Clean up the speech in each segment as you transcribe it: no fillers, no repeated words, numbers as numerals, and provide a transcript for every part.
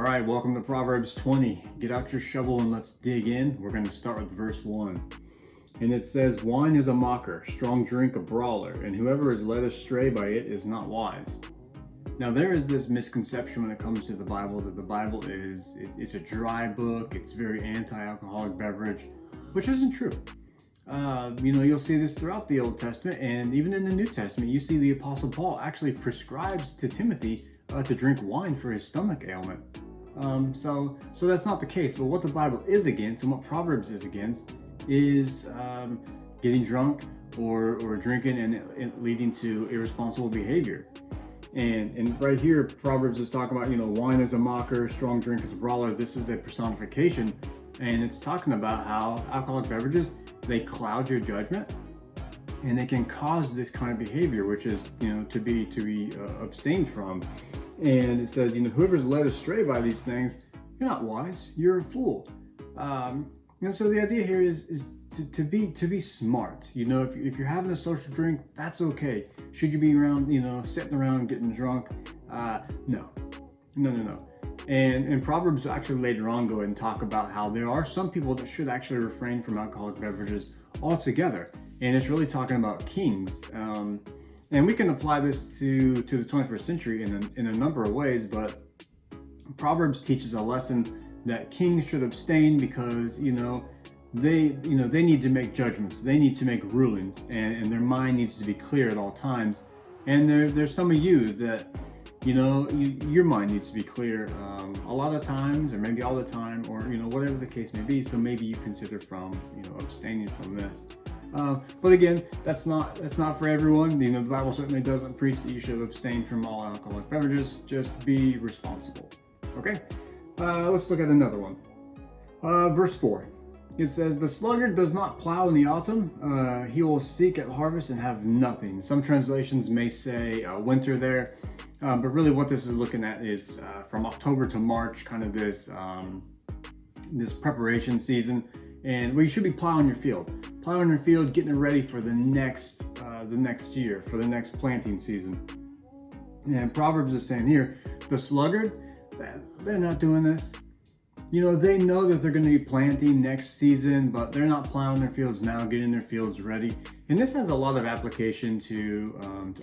right, welcome to Proverbs 20. Get out your shovel and let's dig in. We're going to start with verse 1. And it says, "Wine is a mocker, strong drink a brawler, and whoever is led astray by it is not wise." Now there is this misconception when it comes to the Bible that the Bible it's a dry book, it's very anti-alcoholic beverage, which isn't true. You'll see this throughout the Old Testament, and even in the New Testament, you see the Apostle Paul actually prescribes to Timothy to drink wine for his stomach ailment. So that's not the case. But what the Bible is against, and what Proverbs is against, is getting drunk or drinking and it leading to irresponsible behavior. And right here, Proverbs is talking about, wine is a mocker, strong drink is a brawler. This is a personification, and it's talking about how alcoholic beverages, they cloud your judgment, and they can cause this kind of behavior, which is, to be abstained from. And it says, whoever's led astray by these things, you're not wise, you're a fool. And so the idea here is to be smart. If you're having a social drink, that's okay. Should you be around, sitting around getting drunk? No. And Proverbs actually later on go ahead and talk about how there are some people that should actually refrain from alcoholic beverages altogether. And it's really talking about kings. And we can apply this to the 21st century in a number of ways, but Proverbs teaches a lesson that kings should abstain because, they need to make judgments, they need to make rulings, and their mind needs to be clear at all times. And there's some of you that, your mind needs to be clear a lot of times, or maybe all the time, or whatever the case may be. So maybe you consider abstaining from this. But again, that's not for everyone. The Bible certainly doesn't preach that you should abstain from all alcoholic beverages. Just be responsible. Okay, let's look at another one. Verse 4. It says, "The sluggard does not plow in the autumn. He will seek at harvest and have nothing." Some translations may say winter there, but really what this is looking at is from October to March, kind of this preparation season. And you should be plowing your field, getting it ready for the next year, for the next planting season. And Proverbs is saying here, the sluggard, they're not doing this. They know that they're going to be planting next season, but they're not plowing their fields now, getting their fields ready. And this has a lot of application to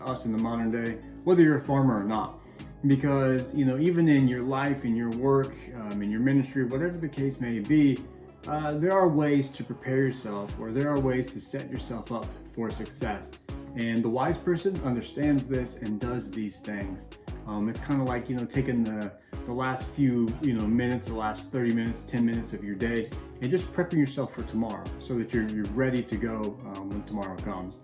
us in the modern day, whether you're a farmer or not. Because, even in your life, in your work, in your ministry, whatever the case may be, there are ways to prepare yourself, or there are ways to set yourself up for success. And the wise person understands this and does these things. It's kind of like, taking the last few, minutes, the last 30 minutes, 10 minutes of your day, and just prepping yourself for tomorrow so that you're ready to go when tomorrow comes.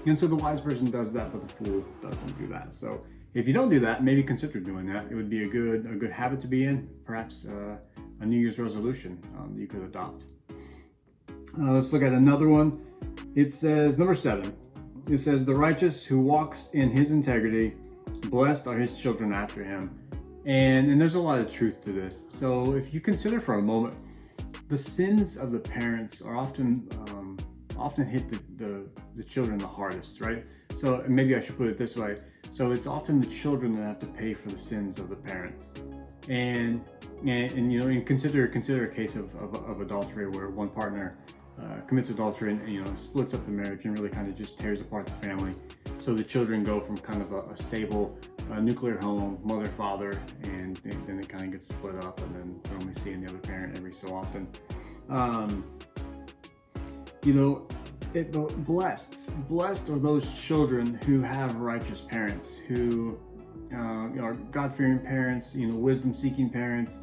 And so the wise person does that, but the fool doesn't do that. So if you don't do that, maybe consider doing that. It would be a good habit to be in, perhaps a New Year's resolution that you could adopt. Let's look at another one. It says, number 7, it says, "The righteous who walks in his integrity, blessed are his children after him." And there's a lot of truth to this. So if you consider for a moment, the sins of the parents are often hit the children the hardest, right? So maybe I should put it this way. So it's often the children that have to pay for the sins of the parents. And consider a case of adultery where one partner commits adultery and splits up the marriage and really kind of just tears apart the family. So the children go from kind of a stable nuclear home, mother, father, and then it kind of gets split up, and then they're only seeing the other parent every so often. Blessed are those children who have righteous parents, who are God-fearing parents, wisdom-seeking parents,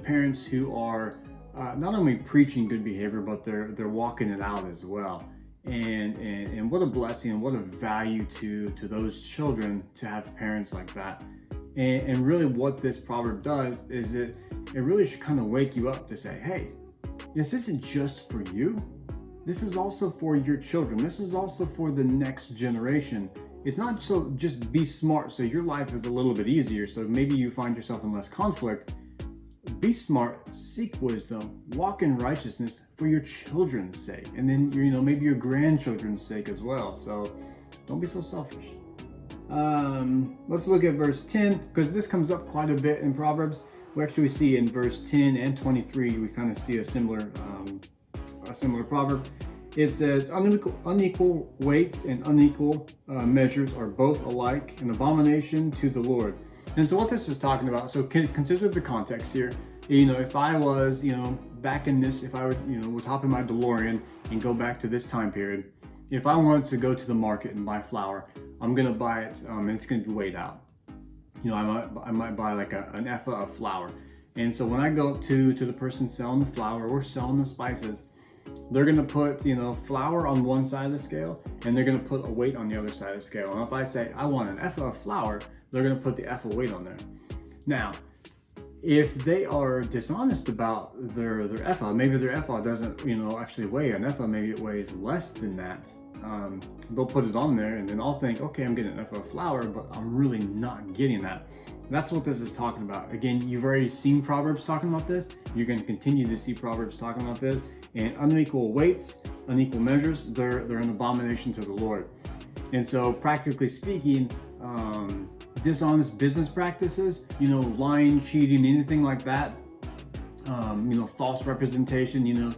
parents who are not only preaching good behavior, but they're walking it out as well. And what a blessing and what a value to those children to have parents like that. And really what this proverb does is it really should kind of wake you up to say, hey, this isn't just for you. This is also for your children. This is also for the next generation. It's not so just be smart so your life is a little bit easier, so maybe you find yourself in less conflict. Be smart, seek wisdom, walk in righteousness for your children's sake, and then maybe your grandchildren's sake as well. So don't be so selfish. Let's look at verse 10, because this comes up quite a bit in Proverbs. we see in verse 10 and 23, we kind of see a similar proverb. It says, unequal weights and unequal measures are both alike an abomination to the Lord. And so what this is talking about, so consider the context here. If I was, back in this, if I would hop in my DeLorean and go back to this time period, if I wanted to go to the market and buy flour, I'm gonna buy it, and it's gonna be weighed out. I might buy like an EPA of flour. And so when I go up to the person selling the flour or selling the spices, they're gonna put, flour on one side of the scale, and they're gonna put a weight on the other side of the scale. And if I say I want an EPA of flour, they're gonna put the EPA weight on there. Now, if they are dishonest about their EPA, maybe their EPA doesn't, actually weigh an EPA, maybe it weighs less than that. They'll put it on there, and then I'll think, okay, I'm getting an EPA of flour, but I'm really not getting that. That's what this is talking about. Again, you've already seen Proverbs talking about this. You're going to continue to see Proverbs talking about this. And unequal weights, unequal measures, they're an abomination to the Lord. And so, practically speaking, dishonest business practices, lying, cheating, anything like that, false representation,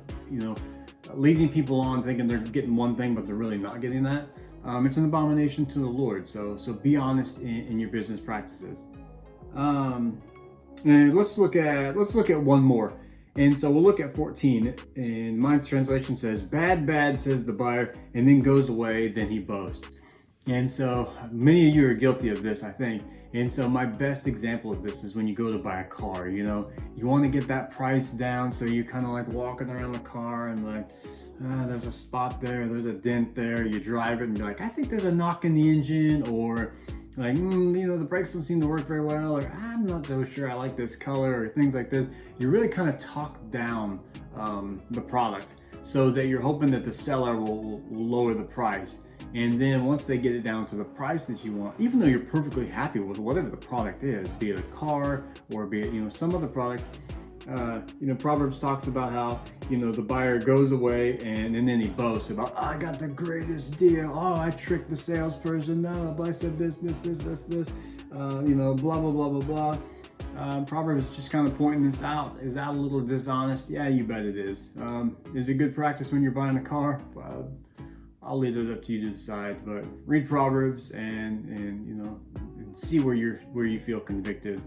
leading people on thinking they're getting one thing but they're really not getting that. It's an abomination to the Lord. So be honest in your business practices. And let's look at one more. And so we'll look at 14. And my translation says, "Bad, says the buyer, and then goes away. Then he boasts." And so many of you are guilty of this, I think. And so my best example of this is when you go to buy a car. You want to get that price down, so you're kind of like walking around the car and like, there's a spot there, there's a dent there. You drive it and be like, I think there's a knock in the engine, or like, the brakes don't seem to work very well, or I'm not so sure I like this color, or things like this. You really kind of talk down the product so that you're hoping that the seller will lower the price. And then once they get it down to the price that you want, even though you're perfectly happy with whatever the product is, be it a car or be it, some other product, Proverbs talks about how, the buyer goes away and then he boasts about, I got the greatest deal. Oh, I tricked the salesperson. No, but I said this, blah, blah, blah, blah, blah. Proverbs is just kind of pointing this out. Is that a little dishonest? Yeah, you bet it is. Is it good practice when you're buying a car? I'll leave it up to you to decide, but read Proverbs and see where you feel convicted.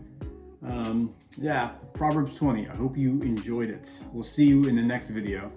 Proverbs 20. I hope you enjoyed it. We'll see you in the next video.